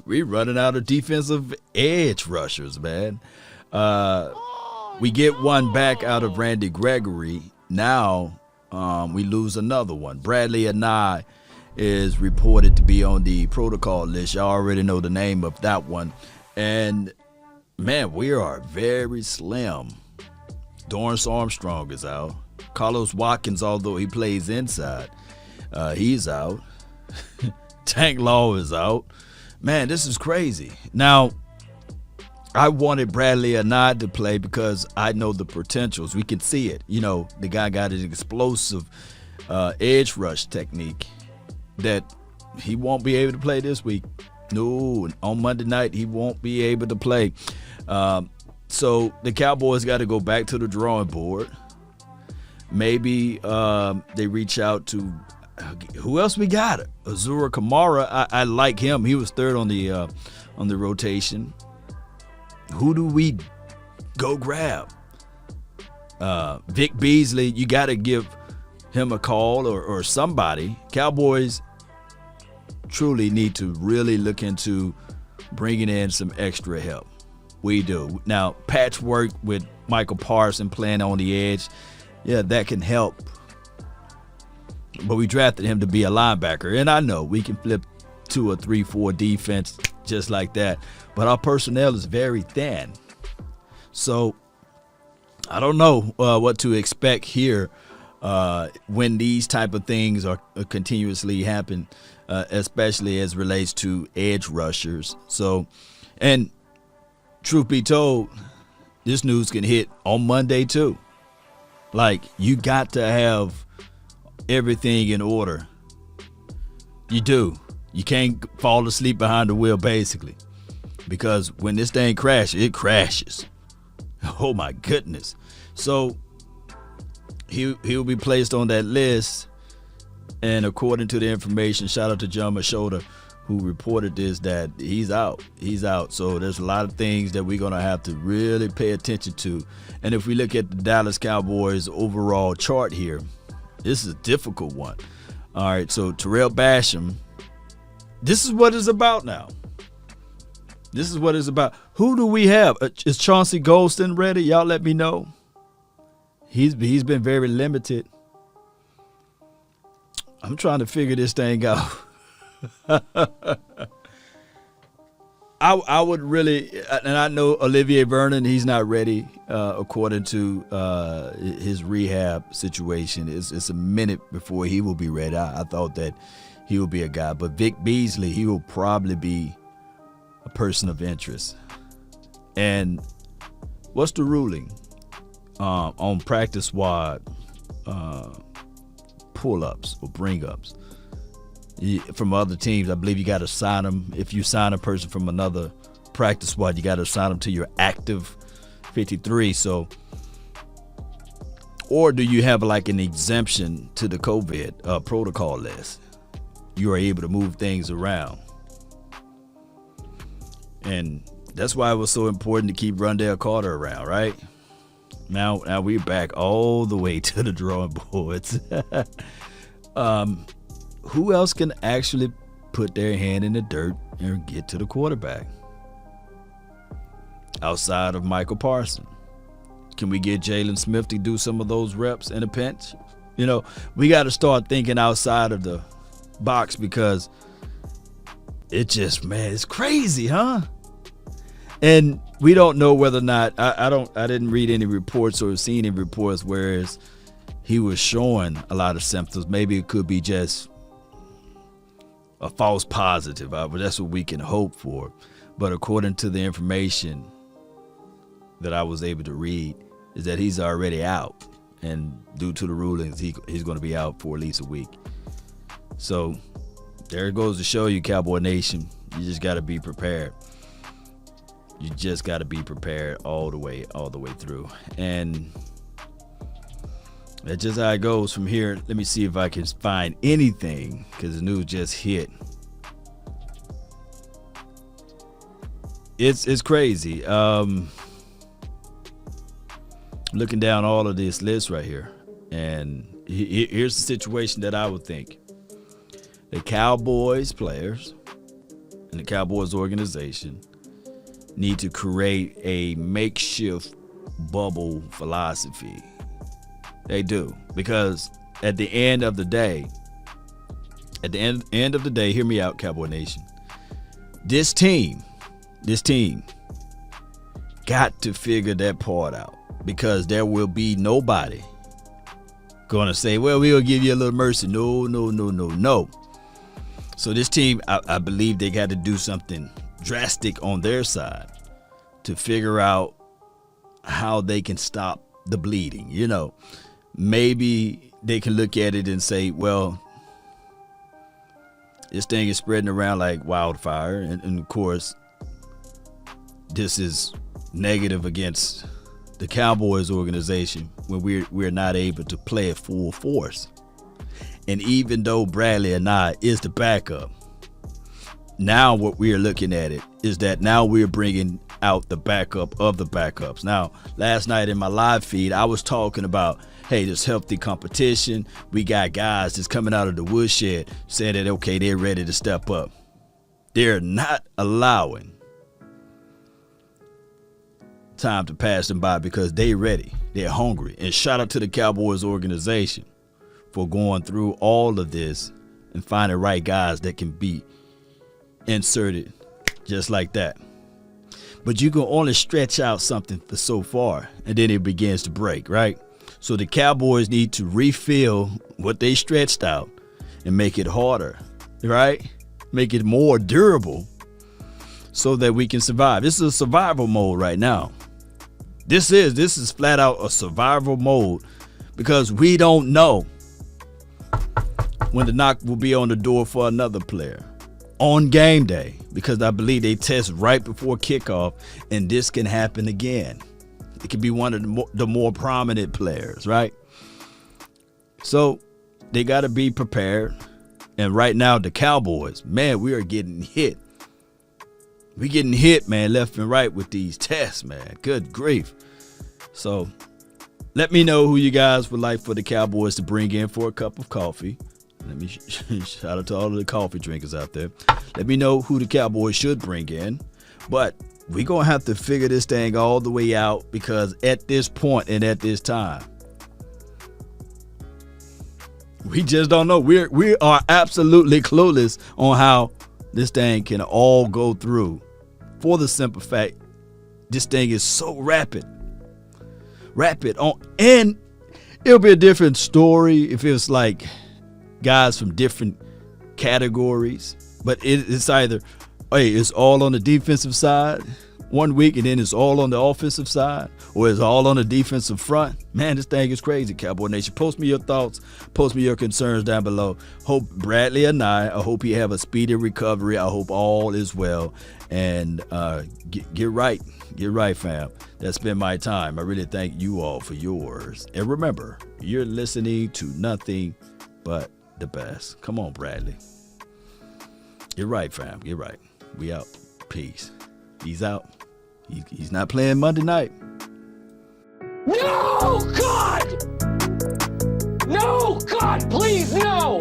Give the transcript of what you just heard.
we running out of defensive edge rushers, man. We get one back out of Randy Gregory. Now we lose another one. Bradlee Anae is reported to be on the protocol list. Y'all already know the name of that one. And, man, we are very slim. Dorance Armstrong is out. Carlos Watkins, although he plays inside, he's out. Tank Law is out. Man, this is crazy. Now, I wanted Bradlee Anae to play because I know the potentials. We can see it. You know, the guy got an explosive edge rush technique that he won't be able to play this week. No, on Monday night, he won't be able to play. So the Cowboys got to go back to the drawing board. Maybe they reach out to who else we got? Azura Kamara. I like him. He was third on the rotation. Who do we go grab? Vic Beasley. You got to give him a call or somebody. Cowboys truly need to really look into bringing in some extra help. We do. Now, patchwork with Michael Parsons playing on the edge, yeah, that can help. But we drafted him to be a linebacker, and I know we can flip 2 or 3, 4 defense just like that. But our personnel is very thin. So I don't know what to expect here when these type of things are continuously happen, especially as relates to edge rushers. So, and truth be told, this news can hit on Monday too. Like, you got to have everything in order. You do. You can't fall asleep behind the wheel, basically, because when this thing crashes, it crashes. Oh my goodness. So he'll be placed on that list, and according to the information, shout out to John Machota, who reported this, that he's out. He's out. So there's a lot of things that we're going to have to really pay attention to. And if we look at the Dallas Cowboys overall chart here, this is a difficult one. All right, so Terrell Basham, this is what it's about now. This is what it's about. Who do we have? Is Chauncey Golston ready? Y'all let me know. He's been very limited. I'm trying to figure this thing out. I would really, and I know Olivier Vernon, he's not ready according to his rehab situation. It's a minute before he will be ready. I thought that he will be a guy, but Vic Beasley, he will probably be a person of interest. And what's the ruling on practice squad pull-ups or bring-ups? From other teams, I believe you got to sign them. If you sign a person from another practice squad, you got to sign them to your active 53. So, or do you have like an exemption to the COVID protocol list? You are able to move things around. And that's why it was so important to keep Rondell Carter around, right? Now we're back all the way to the drawing boards. Who else can actually put their hand in the dirt and get to the quarterback outside of Michael Parsons? Can we get Jalen Smith to do some of those reps in a pinch? You know, we got to start thinking outside of the box, because it just, man, it's crazy, huh? And we don't know whether or not, I didn't read any reports or see any reports whereas he was showing a lot of symptoms. Maybe it could be just a false positive. But that's what we can hope for. But according to the information that I was able to read, is that he's already out. And due to the rulings, he's going to be out for at least a week. So there it goes to show you, Cowboy Nation, you just got to be prepared. You just got to be prepared all the way through. And that's just how it goes from here. Let me see if I can find anything, because the news just hit. It's crazy. Looking down all of this list right here, and here's the situation that I would think. The Cowboys players and the Cowboys organization need to create a makeshift bubble philosophy. They do, because at the end of the day, hear me out, Cowboy Nation. This team got to figure that part out, because there will be nobody gonna say, well, we'll give you a little mercy. No. So this team, I believe they got to do something drastic on their side to figure out how they can stop the bleeding. You know, maybe they can look at it and say, well, this thing is spreading around like wildfire. And of course, this is negative against the Cowboys organization when we're not able to play at full force. And even though Bradlee Anae is the backup, now what we are looking at it is that now we're bringing out the backup of the backups. Now, last night in my live feed, I was talking about, hey, there's healthy competition. We got guys that's coming out of the woodshed saying that, okay, they're ready to step up. They're not allowing time to pass them by because they're ready. They're hungry. And shout out to the Cowboys organization for going through all of this and finding right guys that can be inserted just like that. But you can only stretch out something for so far, and then it begins to break, right? So the Cowboys need to refill what they stretched out and make it harder, right? Make it more durable so that we can survive. This is a survival mode right now. This is flat out a survival mode, because we don't know when the knock will be on the door for another player on game day, because I believe they test right before kickoff, and this can happen again. It could be one of the more prominent players, right? So they got to be prepared. And right now, the Cowboys, man, we are getting hit. We getting hit, man, left and right with these tests, man. Good grief. So let me know who you guys would like for the Cowboys to bring in for a cup of coffee. Let me shout out to all of the coffee drinkers out there. Let me know who the Cowboys should bring in. But we're going to have to figure this thing all the way out, because at this point and at this time, we just don't know. We are absolutely clueless on how this thing can all go through, for the simple fact this thing is so rapid on, and it'll be a different story if it was like guys from different categories, but it's either, hey, it's all on the defensive side one week and then it's all on the offensive side, or it's all on the defensive front. Man, this thing is crazy, Cowboy Nation. Post me your thoughts, post me your concerns down below. Hope Bradlee Anae, I hope he have a speedy recovery. I hope all is well, and get right, fam. That's been my time. I really thank you all for yours, and remember, you're listening to nothing but the best. Come on, Bradlee. Get right, fam. Get right. We out. Peace. He's out. He's not playing Monday night. No, God! No, God, please, no!